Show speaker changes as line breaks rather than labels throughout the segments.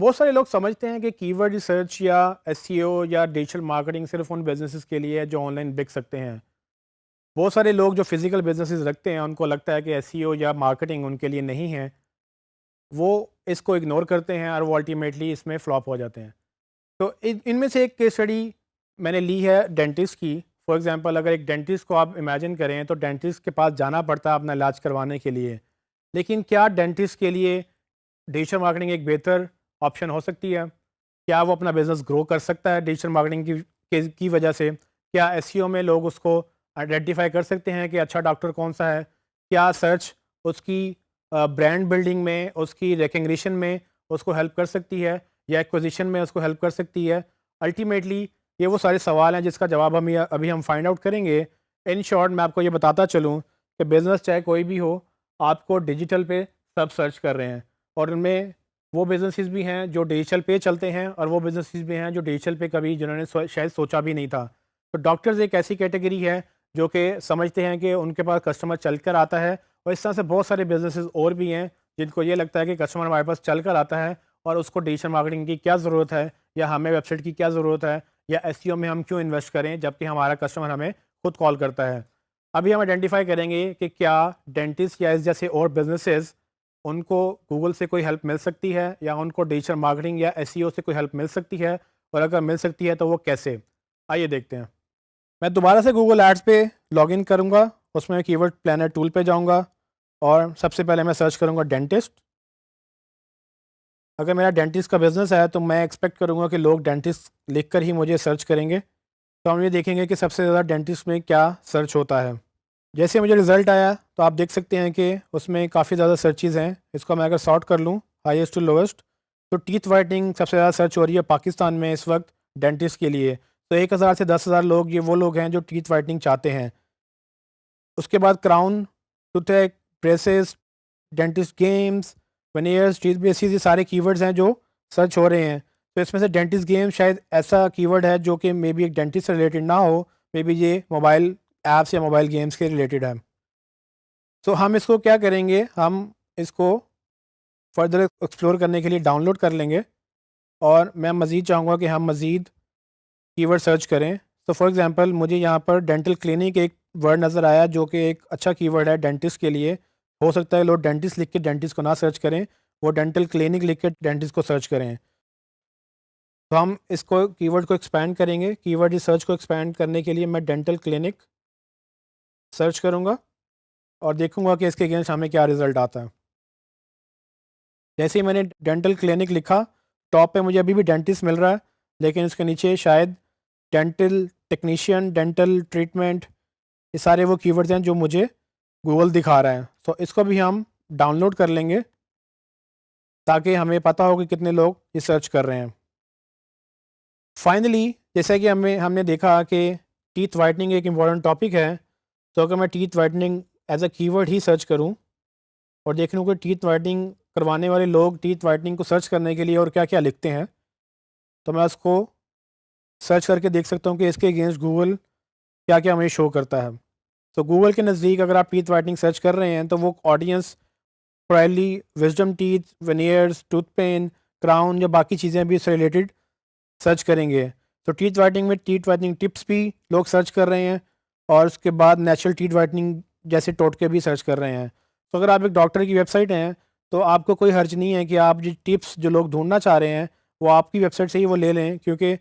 बहुत सारे लोग समझते हैं कि कीवर्ड रिसर्च या एसईओ या डिजिटल मार्केटिंग सिर्फ उन बिजनेसेस के लिए है जो ऑनलाइन बिक सकते हैं। बहुत सारे लोग जो फिजिकल बिजनेसेस रखते हैं उनको लगता है कि एसईओ या मार्केटिंग उनके लिए नहीं है। वो इसको इग्नोर करते हैं और वो अल्टीमेटली इसमें फ्लॉप हो जाते हैं। तो इनमें से एक केस स्टडी मैंने ली है डेंटिस्ट की। फॉर एग्जांपल अगर एक डेंटिस्ट को आप इमेजिन करें तो डेंटिस्ट के पास जाना पड़ता है अपना इलाज करवाने के लिए। लेकिन क्या डेंटिस्ट के लिए डिजिटल मार्केटिंग एक बेहतर ऑप्शन हो सकती है? क्या वो अपना बिज़नेस ग्रो कर सकता है डिजिटल मार्केटिंग की वजह से? क्या एसईओ में लोग उसको आइडेंटिफाई कर सकते हैं कि अच्छा डॉक्टर कौन-सा है? क्या सर्च उसकी ब्रांड बिल्डिंग में, उसकी रिकग्निशन में उसको हेल्प कर सकती है या एक्विजिशन में उसको हेल्प कर सकती है? अल्टीमेटली ये वो सारे सवाल हैं जिसका जवाब अभी हम फाइंड आउट करेंगे। इन शॉर्ट मैं आपको ये बताता चलूँ कि बिज़नेस चाहे कोई भी हो, आपको डिजिटल पे सब सर्च कर रहे हैं और उनमें वो बिज़नेसेस भी हैं जो डिजिटल पे चलते हैं और वो बिज़नेसेस भी हैं जो डिजिटल पे कभी जिन्होंने शायद सोचा भी नहीं था। तो डॉक्टर्स एक ऐसी कैटेगरी है जो कि समझते हैं कि उनके पास कस्टमर चल कर आता है, और इस तरह से बहुत सारे बिज़नेसेस और भी हैं जिनको ये लगता है कि कस्टमर हमारे पास चल कर आता है और उसको डिजिटल मार्केटिंग की क्या ज़रूरत है, या हमें वेबसाइट की क्या ज़रूरत है, या एसईओ में हम क्यों इन्वेस्ट करें जबकि हमारा कस्टमर हमें खुद कॉल करता है। अभी हम आइडेंटिफाई करेंगे कि क्या डेंटिस्ट या इस जैसे और बिजनेसेस, उनको गूगल से कोई हेल्प मिल सकती है या उनको डिजिटल मार्केटिंग या एसईओ से कोई हेल्प मिल सकती है, और अगर मिल सकती है तो वो कैसे? आइए देखते हैं। मैं दोबारा से गूगल एड्स पे लॉगिन करूँगा, उसमें कीवर्ड प्लानर टूल पे जाऊँगा और सबसे पहले मैं सर्च करूँगा डेंटिस्ट। अगर मेरा डेंटिस्ट का बिज़नेस है तो मैं एक्सपेक्ट करूँगा कि लोग डेंटिस्ट लिखकर ही मुझे सर्च करेंगे। तो हम ये देखेंगे कि सबसे ज़्यादा डेंटिस्ट में क्या सर्च होता है। जैसे मुझे रिज़ल्ट आया तो आप देख सकते हैं कि उसमें काफ़ी ज़्यादा सर्चेज़ हैं। इसको मैं अगर सॉर्ट कर लूँ हाईएस्ट टू लोवेस्ट, तो टीथ वाइटनिंग सबसे ज़्यादा सर्च हो रही है पाकिस्तान में इस वक्त डेंटिस्ट के लिए। तो 1000 से 10,000 लोग, ये वो लोग हैं जो टीथ वाइटनिंग चाहते हैं। उसके बाद crown, toothache, braces, dentist games, veneers, teeth braces, ये सारे कीवर्ड्स हैं जो सर्च हो रहे हैं। तो इसमें से डेंटिस्ट गेम शायद ऐसा कीवर्ड है जो कि मे बी एक डेंटिस्ट से रिलेटेड ना हो, मे बी ये मोबाइल ऐप्स या मोबाइल गेम्स के रिलेटेड है। तो हम इसको क्या करेंगे, हम इसको फर्दर एक्सप्लोर करने के लिए डाउनलोड कर लेंगे और मैं मज़ीद चाहूँगा कि हम मज़ीद कीवर्ड सर्च करें। तो फॉर एग्जांपल मुझे यहाँ पर डेंटल क्लिनिक एक वर्ड नज़र आया जो कि एक अच्छा कीवर्ड है डेंटिस्ट के लिए। हो सकता है लोग डेंटिस्ट लिख के डेंटिस्ट को ना सर्च करें, वो डेंटल क्लिनिक लिख के डेंटिस्ट को सर्च करें। तो हम इसको कीवर्ड को एक्सपैंड करेंगे। कीवर्ड रिसर्च को एक्सपैंड करने के लिए मैं डेंटल क्लिनिक सर्च करूँगा और देखूँगा कि इसके अगेंस्ट हमें क्या रिज़ल्ट आता है। जैसे ही मैंने डेंटल क्लिनिक लिखा, टॉप पे मुझे अभी भी डेंटिस्ट मिल रहा है, लेकिन उसके नीचे शायद डेंटल टेक्नीशियन, डेंटल ट्रीटमेंट, ये सारे वो कीवर्ड्स हैं जो मुझे गूगल दिखा रहा है। तो इसको भी हम डाउनलोड कर लेंगे ताकि हमें पता हो कि कितने लोग ये सर्च कर रहे हैं। फाइनली जैसा कि हमने देखा कि टीथ वाइटनिंग एक इम्पॉर्टेंट टॉपिक है, तो अगर मैं teeth whitening as a keyword ही सर्च करूं और देख लूँ कि टीथ वाइटनिंग करवाने वाले लोग टीथ वाइटनिंग को सर्च करने के लिए और क्या क्या लिखते हैं, तो मैं उसको सर्च करके देख सकता हूँ कि इसके अगेंस्ट गूगल क्या क्या मुझे शो करता है। तो गूगल के नज़दीक अगर आप टीथ वाइटनिंग सर्च कर रहे हैं तो वो ऑडियंस प्रायली wisdom teeth, veneers, tooth pain, crown या बाकी चीज़ें भी इससे रिलेटेड सर्च करेंगे। तो टीथ वाइटनिंग में टीथ वाइटनिंग टिप्स भी लोग सर्च कर रहे हैं और उसके बाद नेचुरल टीथ वाइटनिंग जैसे टोटके भी सर्च कर रहे हैं। तो अगर आप एक डॉक्टर की वेबसाइट हैं तो आपको कोई हर्ज नहीं है कि आप जो टिप्स जो लोग ढूंढना चाह रहे हैं वो आपकी वेबसाइट से ही वो ले लें, क्योंकि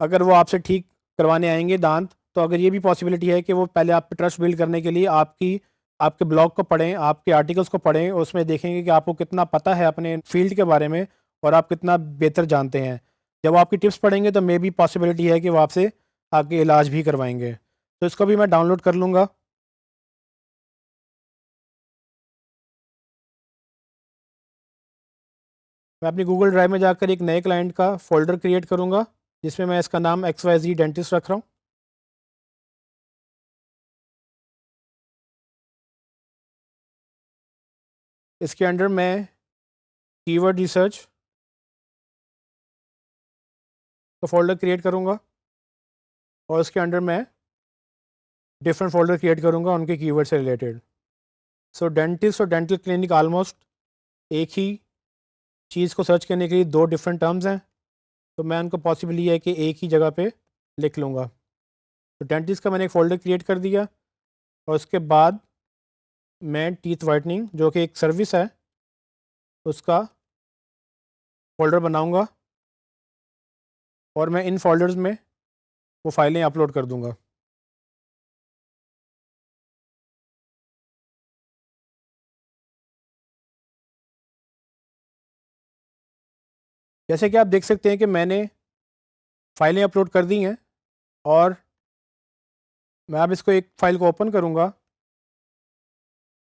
अगर वो आपसे ठीक करवाने आएंगे दांत, तो अगर ये भी पॉसिबिलिटी है कि वो पहले आप पे ट्रस्ट बिल्ड करने के लिए आपके ब्लॉग को पढ़ें, आपके आर्टिकल्स को पढ़ें, और उसमें देखेंगे कि आपको कितना पता है अपने फील्ड के बारे में और आप कितना बेहतर जानते हैं। जब वो आपकी टिप्स पढ़ेंगे तो मे बी पॉसिबिलिटी है कि वो आपसे आगे इलाज भी करवाएंगे। तो इसको भी मैं डाउनलोड कर लूँगा। मैं अपनी गूगल ड्राइव में जाकर एक नए क्लाइंट का फ़ोल्डर क्रिएट करूँगा जिसमें मैं इसका नाम XYZ डेंटिस्ट रख रहा हूँ। इसके अंडर मैं कीवर्ड रिसर्च का फ़ोल्डर क्रिएट करूँगा और उसके अंडर मैं डिफरेंट फ़ोल्डर क्रिएट करूँगा उनके कीवर्ड से रिलेटेड। सो डेंटिस्ट और डेंटल क्लिनिक ऑलमोस्ट एक ही चीज़ को सर्च करने के लिए 2 डिफरेंट टर्म्स हैं, तो मैं उनको पॉसिबल ये है कि एक ही जगह पे लिख लूँगा। तो डेंटिस्ट का मैंने एक फ़ोल्डर क्रिएट कर दिया और उसके बाद मैं टीथ वाइटनिंग जो कि एक सर्विस है, उसका फ़ोल्डर बनाऊँगा और मैं इन फ़ोल्डर्स में वो फ़ाइलें अपलोड कर दूँगा। जैसे कि आप देख सकते हैं कि मैंने फ़ाइलें अपलोड कर दी हैं और मैं अब इसको एक फ़ाइल को ओपन करूँगा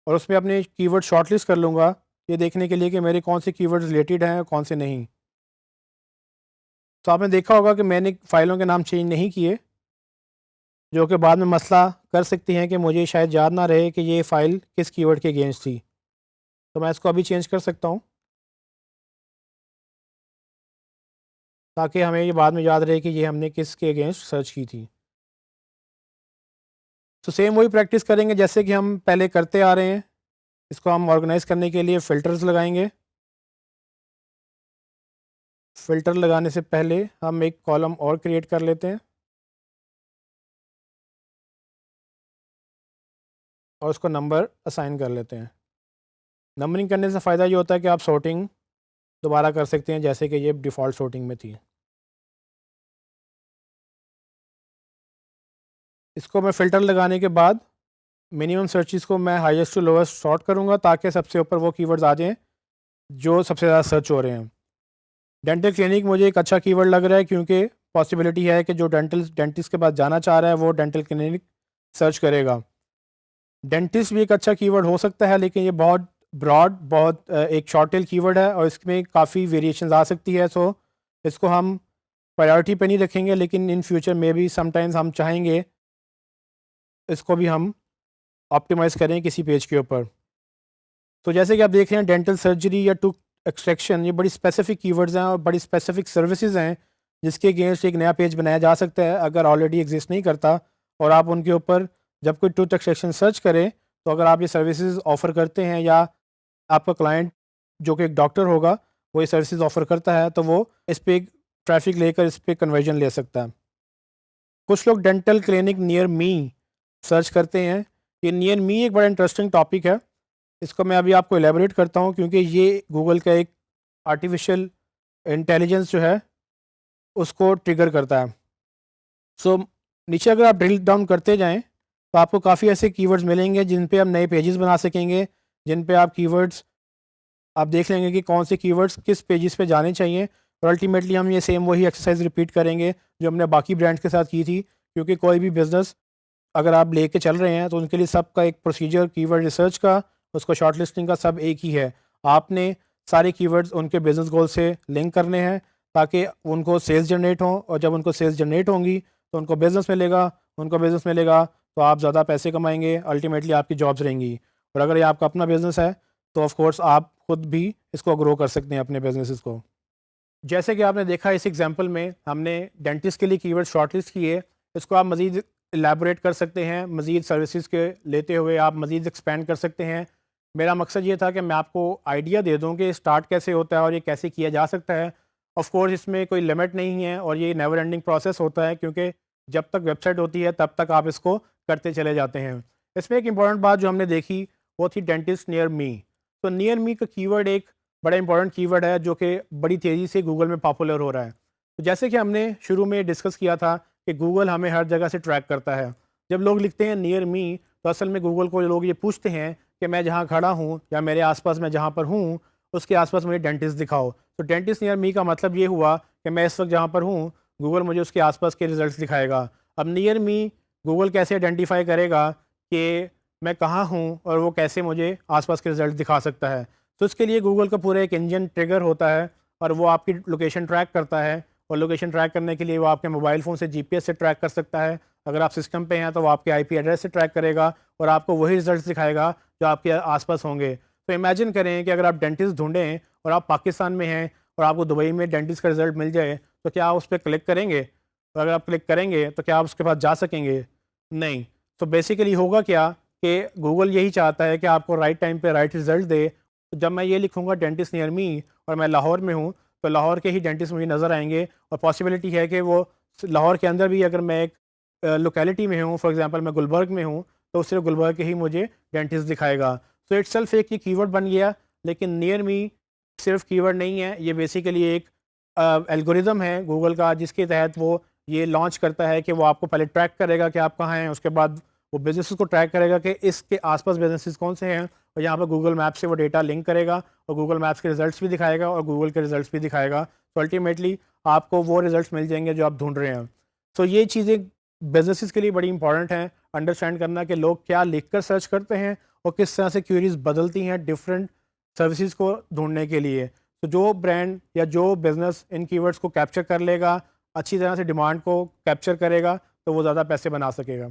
और उसमें अपने कीवर्ड शॉर्टलिस्ट कर लूँगा, ये देखने के लिए कि मेरे कौन से कीवर्ड्स रिलेटेड हैं और कौन से नहीं। तो आपने देखा होगा कि मैंने फ़ाइलों के नाम चेंज नहीं किए, जो कि बाद में मसला कर सकती हैं कि मुझे शायद याद ना रहे कि ये फ़ाइल किस कीवर्ड के अगेंस्ट थी। तो मैं इसको अभी चेंज कर सकता हूँ, ताकि हमें ये बाद में याद रहे कि ये हमने किसके अगेंस्ट सर्च की थी। तो सेम वही प्रैक्टिस करेंगे जैसे कि हम पहले करते आ रहे हैं। इसको हम ऑर्गेनाइज़ करने के लिए फ़िल्टर्स लगाएँगे। फ़िल्टर लगाने से पहले हम एक कॉलम और क्रिएट कर लेते हैं और उसको नंबर असाइन कर लेते हैं। नंबरिंग करने से फ़ायदा ये होता है कि आप सॉर्टिंग दोबारा कर सकते हैं, जैसे कि ये डिफ़ॉल्ट सॉर्टिंग में थी। इसको मैं फ़िल्टर लगाने के बाद मिनिमम सर्चेज़ को मैं हाईएस्ट टू लोवेस्ट सॉर्ट करूँगा, ताकि सबसे ऊपर वो कीवर्ड्स आ जाएँ जो सबसे ज़्यादा सर्च हो रहे हैं। डेंटल क्लिनिक मुझे एक अच्छा कीवर्ड लग रहा है, क्योंकि पॉसिबिलिटी है कि जो डेंटिस्ट के पास जाना चाह रहा है वो डेंटल क्लिनिक सर्च करेगा। डेंटिस्ट भी एक अच्छा कीवर्ड हो सकता है, लेकिन ये बहुत ब्रॉड, बहुत एक शॉर्ट टेल कीवर्ड है और इसमें काफ़ी वेरिएशंस आ सकती है। सो इसको हम प्रायोरिटी पे नहीं रखेंगे, लेकिन इन फ्यूचर में भी समटाइम्स हम चाहेंगे इसको भी हम ऑप्टिमाइज़ करें किसी पेज के ऊपर। तो जैसे कि आप देख रहे हैं, डेंटल सर्जरी या टूथ एक्सट्रैक्शन, ये बड़ी स्पेसिफिक कीवर्ड्स हैं और बड़ी स्पेसिफिक सर्विसेज हैं, जिसके अगेंस्ट एक नया पेज बनाया जा सकता है अगर ऑलरेडी एग्जिस्ट नहीं करता। और आप उनके ऊपर जब कोई टूथ एक्सट्रैक्शन सर्च करें, तो अगर आप ये सर्विसेज ऑफ़र करते हैं या आपका क्लाइंट जो कि एक डॉक्टर होगा वो ये सर्विसेज ऑफ़र करता है, तो वो इस पे ट्रैफिक लेकर इस पे कन्वर्जन ले सकता है। कुछ लोग dental clinic near me search करते हैं। ये नियर मी एक बड़ा इंटरेस्टिंग टॉपिक है। इसको मैं अभी आपको एलेबोरेट करता हूँ, क्योंकि ये गूगल का एक आर्टिफिशियल इंटेलिजेंस जो है उसको ट्रिगर करता है। सो नीचे अगर आप ड्रिल डाउन करते जाएं, तो आपको काफ़ी ऐसे कीवर्ड्स मिलेंगे जिन पे आप नए पेजेस बना सकेंगे, जिन पे आप कीवर्ड्स आप देख लेंगे कि कौन से कीवर्ड्स किस पेजेस पे जाने चाहिए। और अल्टीमेटली हम ये सेम वही एक्सरसाइज रिपीट करेंगे जो हमने बाकी ब्रांड्स के साथ की थी, क्योंकि कोई भी बिज़नेस अगर आप लेके चल रहे हैं तो उनके लिए सबका एक प्रोसीजर, कीवर्ड रिसर्च का, उसको शॉर्टलिस्टिंग का, सब एक ही है। आपने सारे कीवर्ड्स उनके बिजनेस गोल से लिंक करने हैं, ताकि उनको सेल्स जनरेट हों, और जब उनको सेल्स जनरेट होंगी तो उनको बिज़नेस मिलेगा, उनको बिज़नेस मिलेगा तो आप ज़्यादा पैसे कमाएंगे, अल्टीमेटली आपकी जॉब्स रहेंगी। और अगर ये आपका अपना बिज़नेस है तो ऑफ कोर्स आप खुद भी इसको ग्रो कर सकते हैं अपने बिजनेस को। जैसे कि आपने देखा इस एग्जांपल में हमने डेंटिस्ट के लिए कीवर्ड शॉर्टलिस्ट किए। इसको आप मज़ीद एलैबोरेट कर सकते हैं, मज़ीद सर्विसेज के लेते हुए आप मज़ीद एक्सपेंड कर सकते हैं। मेरा मकसद ये था कि मैं आपको आइडिया दे दूं कि स्टार्ट कैसे होता है और ये कैसे किया जा सकता है। ऑफ कोर्स इसमें कोई लिमिट नहीं है और ये नेवर एंडिंग प्रोसेस होता है, क्योंकि जब तक वेबसाइट होती है तब तक आप इसको करते चले जाते हैं। इसमें एक इंपॉर्टेंट बात जो हमने देखी वो थी डेंटिस्ट नियर मी। तो नियर मी का कीवर्ड एक बड़ा इंपॉर्टेंट कीवर्ड है जो कि बड़ी तेज़ी से गूगल में पॉपुलर हो रहा है। तो जैसे कि हमने शुरू में डिस्कस किया था कि गूगल हमें हर जगह से ट्रैक करता है। जब लोग लिखते हैं नियर मी, तो असल में गूगल को लोग ये पूछते हैं कि मैं जहाँ खड़ा हूँ या मेरे आसपास मैं जहाँ पर हूँ उसके आसपास मुझे डेंटिस्ट दिखाओ। तो डेंटिस्ट नियर मी का मतलब ये हुआ कि मैं इस वक्त जहाँ पर हूँ गूगल मुझे उसके आसपास के रिजल्ट्स दिखाएगा। अब नियर मी गूगल कैसे आइडेंटिफाई करेगा कि मैं कहाँ हूँ और वो कैसे मुझे आसपास के रिजल्ट दिखा सकता है। तो इसके लिए गूगल का पूरा एक इंजन ट्रिगर होता है और वो आपकी लोकेशन ट्रैक करता है। और लोकेशन ट्रैक करने के लिए वो आपके मोबाइल फ़ोन से जीपीएस से ट्रैक कर सकता है। अगर आप सिस्टम पे हैं तो वो आपके आईपी एड्रेस से ट्रैक करेगा और आपको वही रिजल्ट्स दिखाएगा जो आपके आसपास होंगे। तो इमेजिन करें कि अगर आप डेंटिस्ट ढूंढें और आप पाकिस्तान में हैं और आपको दुबई में डेंटिस्ट का रिजल्ट मिल जाए, तो क्या आप उस पर क्लिक करेंगे? और अगर आप क्लिक करेंगे तो क्या आप उसके पास जा सकेंगे? नहीं। तो बेसिकली होगा क्या कि गूगल यही चाहता है कि आपको राइट टाइम पे राइट रिजल्ट दे। तो जब मैं ये लिखूंगा डेंटिस्ट नियर मी और मैं लाहौर में हूँ, तो लाहौर के ही डेंटिस्ट मुझे नज़र आएंगे। और पॉसिबिलिटी है कि वो लाहौर के अंदर भी, अगर मैं एक लोकेलिटी में हूँ, फॉर एग्जांपल मैं गुलबर्ग में हूँ, तो सिर्फ गुलबर्ग के ही मुझे डेंटिस्ट दिखाएगा। सो इटसेल्फ एक ये कीवर्ड बन गया। लेकिन नियर मी सिर्फ कीवर्ड नहीं है, ये बेसिकली एक एल्गोरिदम है गूगल का, जिसके तहत वो ये लॉन्च करता है कि वो आपको पहले ट्रैक करेगा कि आप कहाँ हैं, उसके बाद वो बिजनेस को ट्रैक करेगा कि इसके आसपास बिजनेसेस कौन से हैं, और यहाँ पर गूगल मैप से वो डेटा लिंक करेगा और गूगल मैप्स के रिजल्ट्स भी दिखाएगा और गूगल के रिजल्ट्स भी दिखाएगा। तो अल्टीमेटली आपको वो रिजल्ट्स मिल जाएंगे जो आप ढूंढ रहे हैं। तो ये चीज़ें बिजनेसेस के लिए बड़ी इंपॉर्टेंट हैं, अंडरस्टैंड करना कि लोग क्या लिख कर सर्च करते हैं और किस तरह से क्यूरीज बदलती हैं डिफरेंट सर्विसेज को ढूंढने के लिए। तो जो ब्रांड या जो बिज़नेस इन कीवर्ड्स को कैप्चर कर लेगा, अच्छी तरह से डिमांड को कैप्चर करेगा, तो वो ज़्यादा पैसे बना सकेगा।